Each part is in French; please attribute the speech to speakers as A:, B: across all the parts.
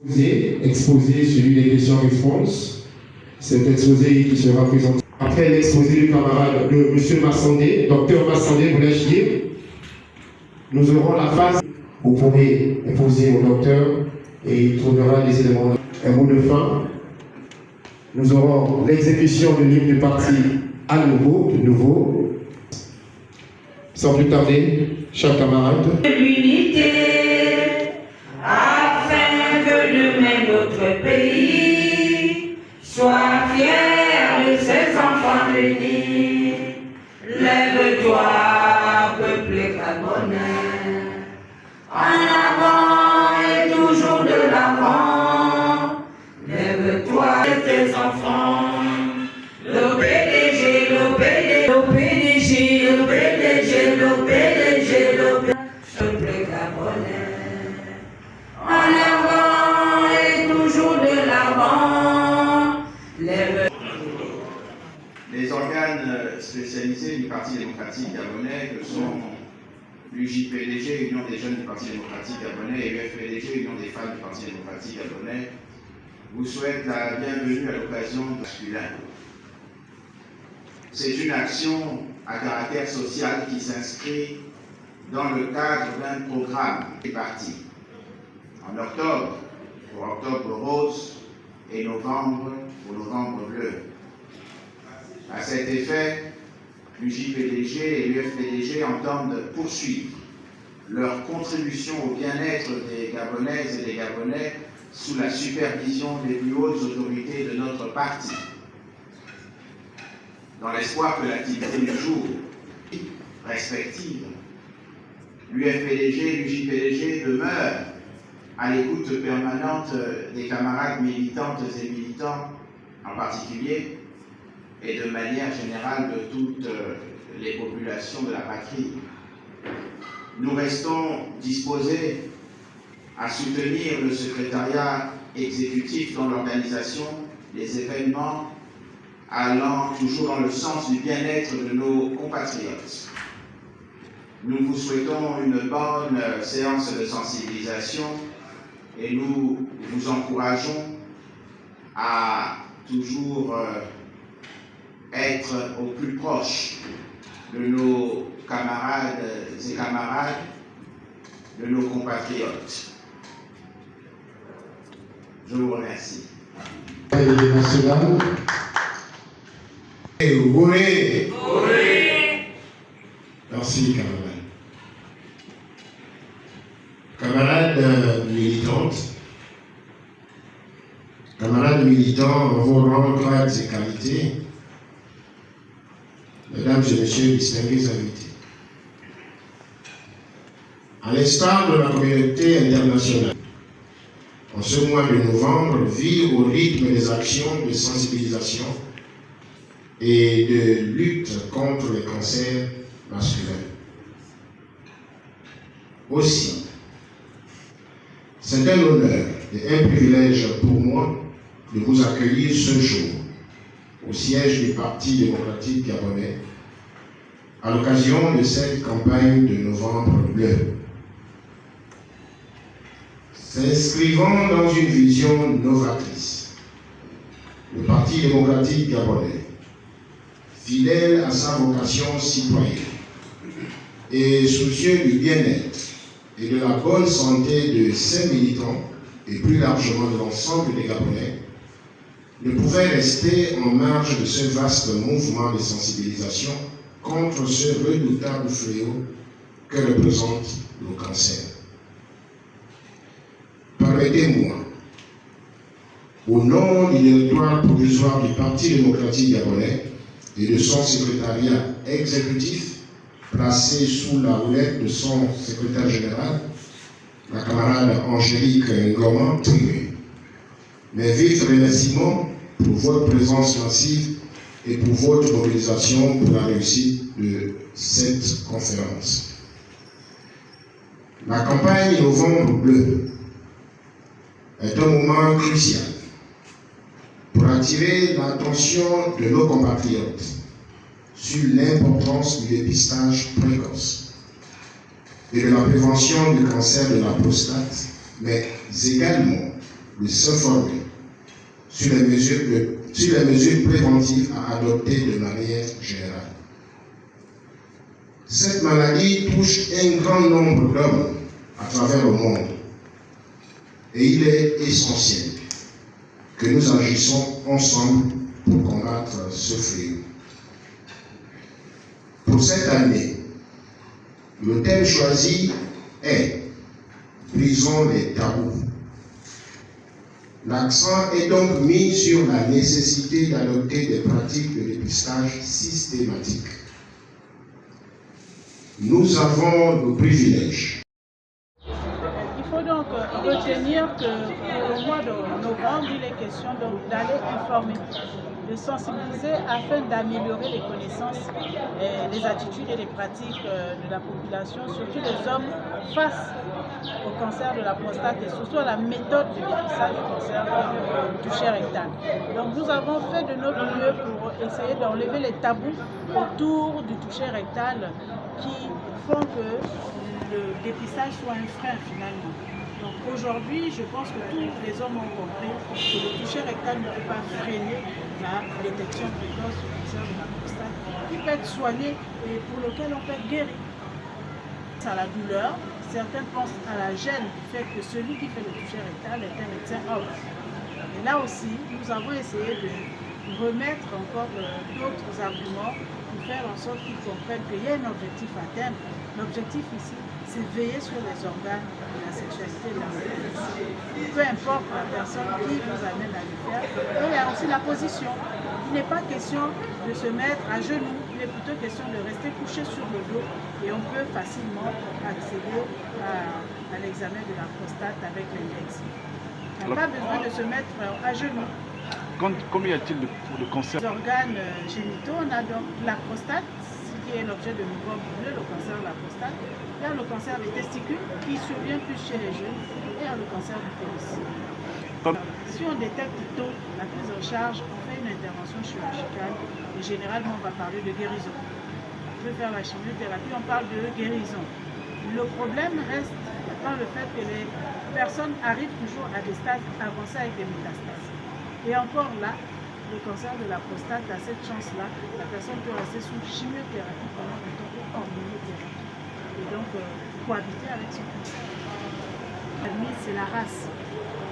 A: Exposé celui des questions-réponses. Cet exposé qui sera présenté après l'exposé du camarade de M. Massandé, docteur Massandé Boulachier. Nous aurons la phase où vous pourrez poser au docteur et il trouvera des éléments. Un mot de fin. Nous aurons l'exécution de l'hymne du parti à nouveau, de nouveau. Sans plus tarder, chers camarades.
B: L'unité, afin que demain notre pays soit fier de ses enfants unis. Lève-toi, peuple gabonais, en avant et toujours de l'avant. Lève-toi et tes enfants. Le PDG, le PDG, le PDG, le PDG, le PDG, le peuple gabonais. En avant et toujours de l'avant.
C: Les organes spécialisés du Parti démocratique gabonais, que sont l'UJPDG, Union des jeunes du Parti démocratique gabonais, et l'UFPDG, Union des femmes du Parti démocratique gabonais, vous souhaitent la bienvenue à l'occasion de masculin. C'est une action à caractère social qui s'inscrit dans le cadre d'un programme des partis. En octobre, pour Octobre Rose, et novembre, pour Novembre Bleu. À cet effet, l'UJPDG et l'UFPDG entendent poursuivre leur contribution au bien-être des Gabonaises et des Gabonais sous la supervision des plus hautes autorités de notre parti. Dans l'espoir que l'activité du jour respective, l'UFPDG et l'UJPDG demeurent à l'écoute permanente des camarades militantes et militants en particulier, et de manière générale de toutes les populations de la patrie. Nous restons disposés à soutenir le secrétariat exécutif dans l'organisation des événements allant toujours dans le sens du bien-être de nos compatriotes. Nous vous souhaitons une bonne séance de sensibilisation et nous vous encourageons à toujours être au plus proche de nos camarades et camarades, de nos compatriotes. Je vous remercie.
A: National.
B: Oui.
A: Merci, camarades. Camarades militantes, camarades militants en vos rangs, grades et qualités, mesdames et messieurs, distingués invités. À l'instar de la communauté internationale, en ce mois de novembre, vit au rythme des actions de sensibilisation et de lutte contre les cancers masculins. Aussi, c'est un honneur et un privilège pour moi de vous accueillir ce jour au siège du Parti démocratique gabonais à l'occasion de cette campagne de Novembre Bleu. S'inscrivant dans une vision novatrice, le Parti démocratique gabonais, fidèle à sa vocation citoyenne et soucieux du bien-être et de la bonne santé de ses militants et plus largement de l'ensemble des Gabonais, ne pouvait rester en marge de ce vaste mouvement de sensibilisation contre ce redoutable fléau que représente le cancer. Permettez-moi, au nom du directoire provisoire du Parti démocratique gabonais et de son secrétariat exécutif, placé sous la houlette de son secrétaire général, la camarade Angélique Ngoma, mes vifs remerciements pour votre présence massive et pour votre mobilisation pour la réussite de cette conférence. La campagne Novembre Bleu est un moment crucial pour attirer l'attention de nos compatriotes sur l'importance du dépistage précoce et de la prévention du cancer de la prostate, mais également de s'informer sur les mesures préventives à adopter de manière générale. Cette maladie touche un grand nombre d'hommes à travers le monde et il est essentiel que nous agissions ensemble pour combattre ce fléau. Pour cette année, le thème choisi est « Brisons les tabous ». L'accent est donc mis sur la nécessité d'adopter des pratiques de dépistage systématiques. Nous avons le privilège.
D: Il faut donc retenir que pour le mois de novembre, il est question d'aller informer, de sensibiliser afin d'améliorer les connaissances, les attitudes et les pratiques de la population, surtout les hommes, face au cancer de la prostate et surtout à la méthode de dépistage du cancer du toucher rectal. Donc nous avons fait de notre mieux pour essayer d'enlever les tabous autour du toucher rectal qui font que le dépistage soit un frein finalement. Donc aujourd'hui, je pense que tous les hommes ont compris que le toucher rectal ne peut pas freiner la détection précoce du cancer de la prostate, qui peut être soigné et pour lequel on peut être guéri. À la douleur, certains pensent à la gêne du fait que celui qui fait le toucher rectal est un médecin homme. Et là aussi, nous avons essayé de remettre encore d'autres arguments pour faire en sorte qu'ils comprennent qu'il y a un objectif à atteindre. L'objectif ici, c'est veiller sur les organes de la sexualité et de la reproduction. Peu importe la personne qui vous amène à le faire, il y a aussi la position. Il n'est pas question de se mettre à genoux, il est plutôt question de rester couché sur le dos et on peut facilement accéder à l'examen de la prostate avec l'index. On n'a pas besoin de se mettre à genoux.
E: Combien y a-t-il pour le cancer?
D: Les organes génitaux, on a donc la prostate, ce qui est l'objet de mouvement bleu, le cancer de la prostate. Il y a le cancer des testicules qui survient plus chez les jeunes et il y a le cancer du pénis. Si on détecte tôt la prise en charge, on fait une intervention chirurgicale et généralement on va parler de guérison. On peut faire la chimiothérapie, on parle de guérison. Le problème reste dans le fait que les personnes arrivent toujours à des stades avancés avec des métastases. Et encore là, le cancer de la prostate a cette chance-là, la personne peut rester sous chimiothérapie pendant un temps ou hormonothérapie. Et donc cohabiter avec son cancer. C'est la race.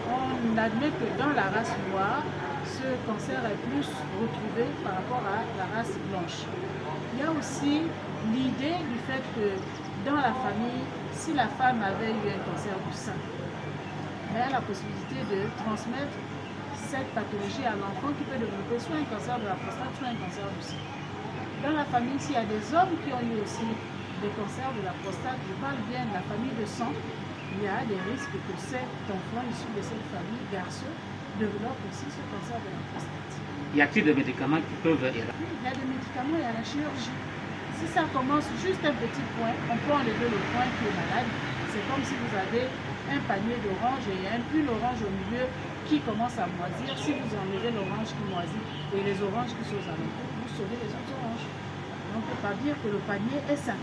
D: On admet que dans la race noire, ce cancer est plus retrouvé par rapport à la race blanche. Il y a aussi l'idée du fait que dans la famille, si la femme avait eu un cancer du sein, elle a la possibilité de transmettre cette pathologie à l'enfant qui peut développer soit un cancer de la prostate, soit un cancer du sein. Dans la famille, s'il y a des hommes qui ont eu aussi des cancers de la prostate, je parle bien de la famille de sang, il y a des risques que cet enfant issu de cette famille, garçon, développe aussi ce cancer de la prostate.
F: Y a-t-il des médicaments qui peuvent aider?
D: Il y a des médicaments, il y a la chirurgie. Si ça commence juste un petit point, on peut enlever le point qui est malade. C'est comme si vous avez un panier d'oranges et il y a une orange au milieu qui commence à moisir. Si vous enlevez l'orange qui moisit et les oranges qui sont aux alentours, vous sauvez les autres oranges. On ne peut pas dire que le panier est sain.